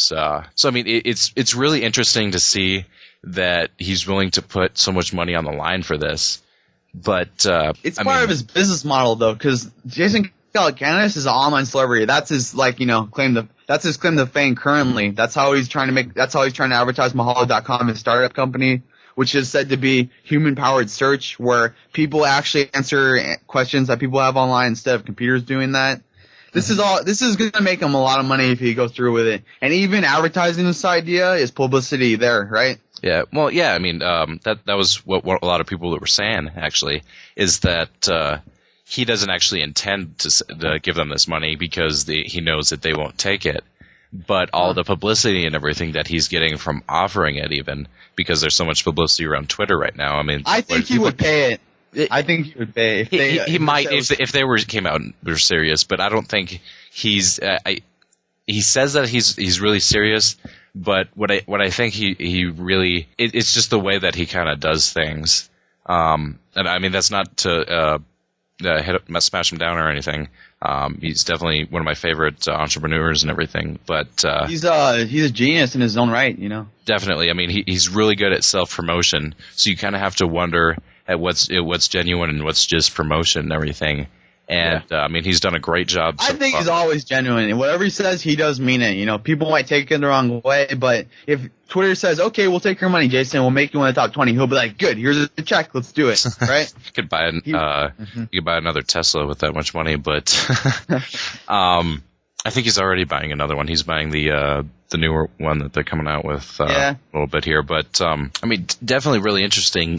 So I mean, it's really interesting to see that he's willing to put so much money on the line for this. But it's part of his business model, though, because Jason Calacanis is an online celebrity. That's his that's his claim to fame currently. That's how he's trying to advertise Mahalo.com, his startup company, which is said to be human-powered search, where people actually answer questions that people have online instead of computers doing that. This is going to make him a lot of money if he goes through with it. And even advertising this idea is publicity there, right? Yeah, well, yeah, I mean, that was what a lot of people were saying, actually, is that he doesn't actually intend to give them this money because he knows that they won't take it. But all the publicity and everything that he's getting from offering it, even because there's so much publicity around Twitter right now. I mean, I think he would pay it. I think he would pay if he might if they came out and were serious, but I don't think he's. He says that he's really serious, but what I think he really it's just the way that he kind of does things. And I mean that's not to smash him down or anything. He's definitely one of my favorite entrepreneurs and everything, but he's a genius in his own right, you know. Definitely, I mean he's really good at self promotion, so you kind of have to wonder at what's genuine and what's just promotion and everything. And I mean, he's done a great job. I think he's always genuine, and whatever he says, he does mean it. You know, people might take it the wrong way, but if Twitter says, "Okay, we'll take your money, Jason, we'll make you one of the top 20," he'll be like, "Good, here's a check, let's do it." Right? You could buy you could buy another Tesla with that much money, but I think he's already buying another one. He's buying the newer one that they're coming out with a little bit here. But I mean, definitely really interesting.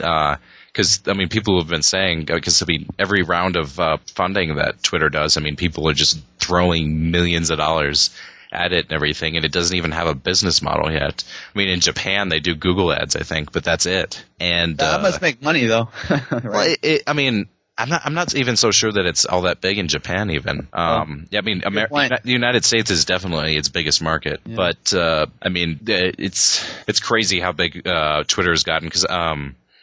Because, I mean, people have been saying, because, I mean, every round of funding that Twitter does, I mean, people are just throwing millions of dollars at it and everything, and it doesn't even have a business model yet. I mean, in Japan, they do Google ads, I think, but that's it. And that must make money, though. Right? Well, I mean, I'm not even so sure that it's all that big in Japan, even. Yeah, I mean, the United States is definitely its biggest market, but I mean, it's crazy how big Twitter has gotten, because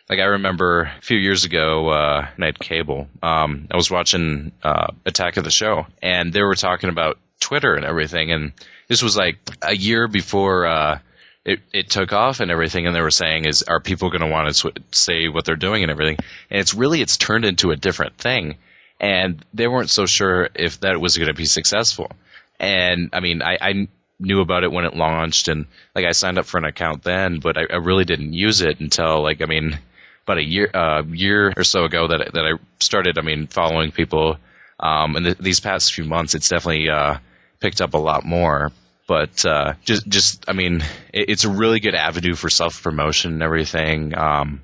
like I remember a few years ago, I had cable. I was watching Attack of the Show, and they were talking about Twitter and everything. And this was like a year before it took off and everything. And they were saying, are people going to want to say what they're doing and everything? And it's turned into a different thing. And they weren't so sure if that was going to be successful. And I mean, I knew about it when it launched, and like I signed up for an account then, but I really didn't use it until about a year or so ago that I started, I mean, following people. And these past few months, it's definitely picked up a lot more. But just I mean, it's a really good avenue for self-promotion and everything.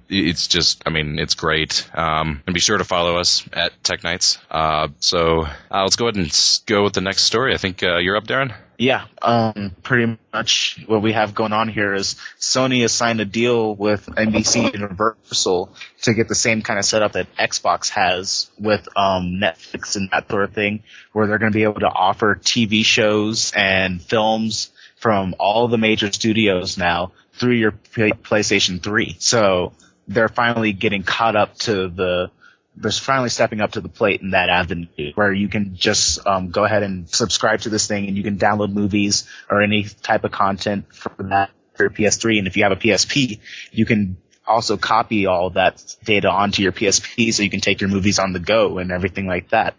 It's just, I mean, it's great. And be sure to follow us at Tech Nights. So let's go ahead and go with the next story. I think you're up, Darren. Yeah, pretty much what we have going on here is Sony has signed a deal with NBC Universal to get the same kind of setup that Xbox has with Netflix and that sort of thing, where they're going to be able to offer TV shows and films from all the major studios now through your PlayStation 3. So they're finally getting caught up to they're finally stepping up to the plate in that avenue where you can just go ahead and subscribe to this thing, and you can download movies or any type of content from that for your PS3. And if you have a PSP, you can also copy all that data onto your PSP so you can take your movies on the go and everything like that.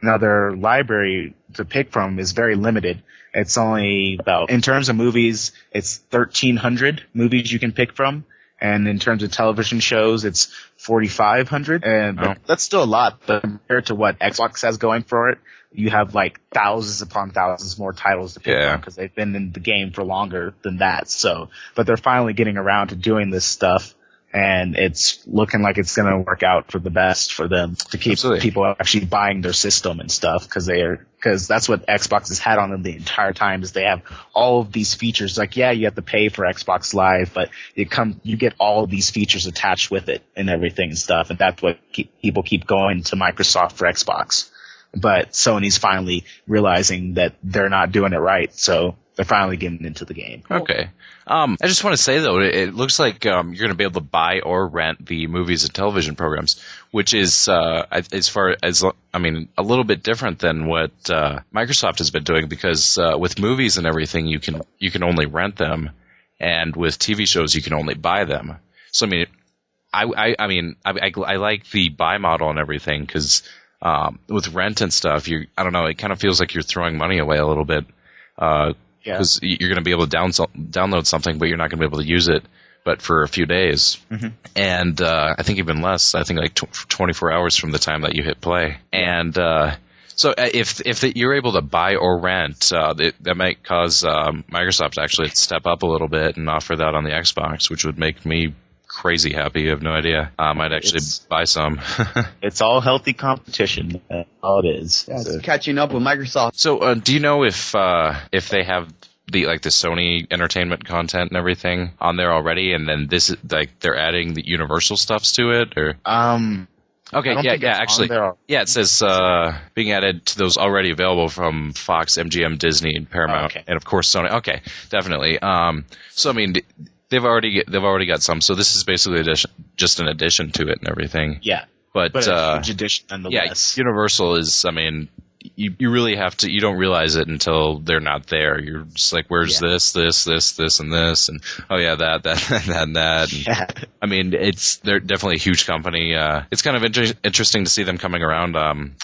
Now, their library to pick from is very limited. It's only about, in terms of movies, it's 1,300 movies you can pick from. And in terms of television shows, it's 4,500. And that's still a lot, but compared to what Xbox has going for it, you have like thousands upon thousands more titles to pick from because they've been in the game for longer than that. So, but they're finally getting around to doing this stuff. And it's looking like it's going to work out for the best for them to keep people actually buying their system and stuff, because that's what Xbox has had on them the entire time, is they have all of these features. Like, yeah, you have to pay for Xbox Live, but you get all of these features attached with it and everything and stuff. And that's what people keep going to Microsoft for Xbox. But Sony's finally realizing that they're not doing it right. So they're finally getting into the game. Okay. I just want to say, though, it looks like you're going to be able to buy or rent the movies and television programs, which is, as far as, I mean, a little bit different than what Microsoft has been doing, because with movies and everything, you can only rent them, and with TV shows, you can only buy them. So, I mean, I like the buy model and everything, because with rent and stuff, I don't know, it kind of feels like you're throwing money away a little bit. Because you're going to be able to download something, but you're not going to be able to use it but for a few days. Mm-hmm. And I think even less. I think like 24 hours from the time that you hit play. And so if you're able to buy or rent, that might cause Microsoft to actually step up a little bit and offer that on the Xbox, which would make me crazy happy. You have no idea. I might actually buy some. It's all healthy competition. That's all it is. Yeah, it's catching up with Microsoft. So, do you know if they have the Sony Entertainment content and everything on there already, and then this is they're adding the Universal stuffs to it, or? Okay, actually, it says being added to those already available from Fox, MGM, Disney, and Paramount, and of course Sony. Okay, definitely. So I mean. They've already got some, so this is basically just an addition to it and everything. Yeah, but a huge addition nonetheless. Yeah, Universal is. I mean, you really have to. You don't realize it until they're not there. You're just like, where's this, and this, and oh yeah, that, and that. And, yeah. I mean, they're definitely a huge company. It's kind of interesting to see them coming around.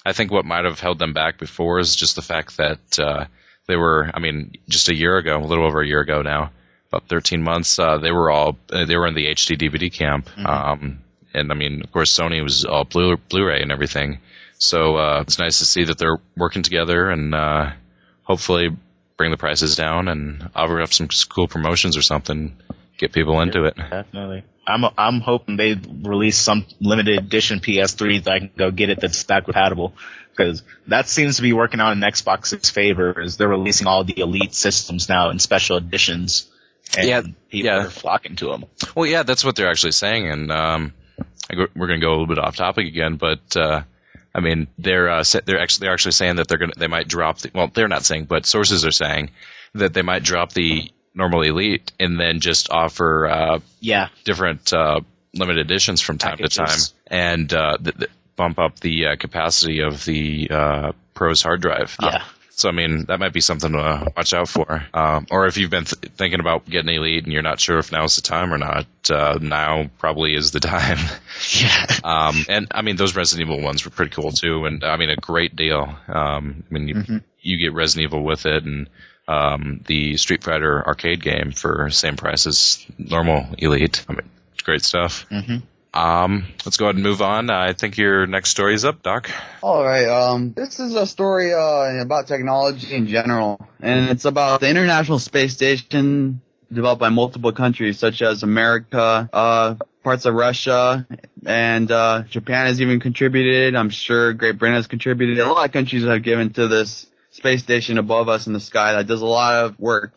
I think what might have held them back before is just the fact that they were. I mean, just a little over a year ago now. About 13 months, they were in the HD DVD camp, and I mean, of course, Sony was all Blu-ray and everything. So it's nice to see that they're working together and hopefully bring the prices down and offer up some cool promotions or something, get people into it. Definitely. I'm hoping they release some limited edition PS3 that I can go get it that's back compatible, because that seems to be working out in Xbox's favor. Is they're releasing all the Elite systems now in special editions. And people are flocking to them. Well, yeah, that's what they're actually saying, and we're going to go a little bit off topic again, but I mean, they're actually saying that they might drop they're not saying, but sources are saying that they might drop the normal Elite and then just offer different limited editions from time to time, and bump up the capacity of the Pro's hard drive. So, I mean, that might be something to watch out for. Or if you've been thinking about getting Elite and you're not sure if now's the time or not, now probably is the time. Yeah. And, I mean, those Resident Evil ones were pretty cool, too. And, I mean, a great deal. I mean, you get Resident Evil with it and the Street Fighter arcade game for same price as normal Elite. I mean, it's great stuff. Mm-hmm. Let's go ahead and move on. I think your next story is up, Doc. All right. This is a story about technology in general, and it's about the International Space Station developed by multiple countries, such as America, parts of Russia, and Japan has even contributed. I'm sure Great Britain has contributed. A lot of countries have given to this space station above us in the sky that does a lot of work.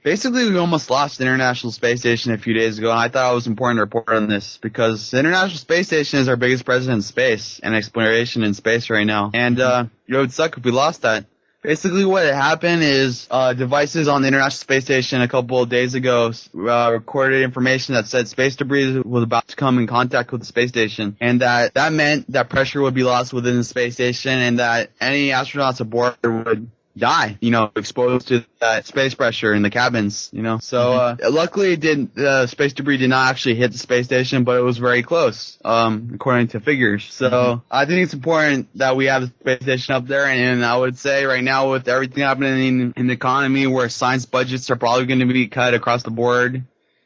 Basically, we almost lost the International Space Station a few days ago, and I thought it was important to report on this because the International Space Station is our biggest presence in space and exploration in space right now. And it would suck if we lost that. Basically, what happened is devices on the International Space Station a couple of days ago recorded information that said space debris was about to come in contact with the space station, and that meant that pressure would be lost within the space station, and that any astronauts aboard would die, exposed to that space pressure in the cabins, So, luckily space debris did not actually hit the space station, but it was very close, according to figures. So, I think it's important that we have the space station up there, and I would say right now with everything happening in the economy where science budgets are probably going to be cut across the board,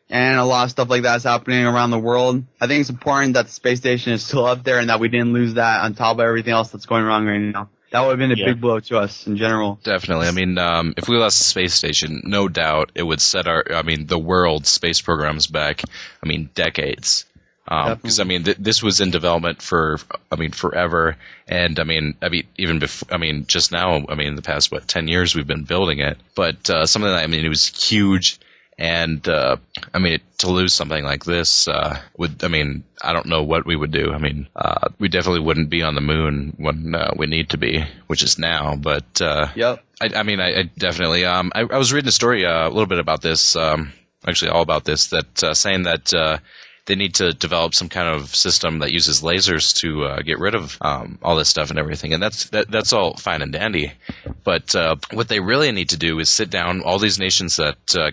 and a lot of stuff like that's happening around the world, I think it's important that the space station is still up there and that we didn't lose that on top of everything else that's going wrong right now. That would have been a big blow to us in general. Definitely. I mean, if we lost the space station, no doubt it would set the world's space programs back, decades. Because, this was in development for, forever. And, even before, just now, the past, 10 years we've been building it. But something that, it was huge. And I mean, to lose something like this I don't know what we would do. I mean, we definitely wouldn't be on the moon when we need to be, which is now. But yep. I definitely. I was reading a story a little bit about this. Actually, all about this. That saying that they need to develop some kind of system that uses lasers to get rid of all this stuff and everything. And that's all fine and dandy. But what they really need to do is sit down, all these nations that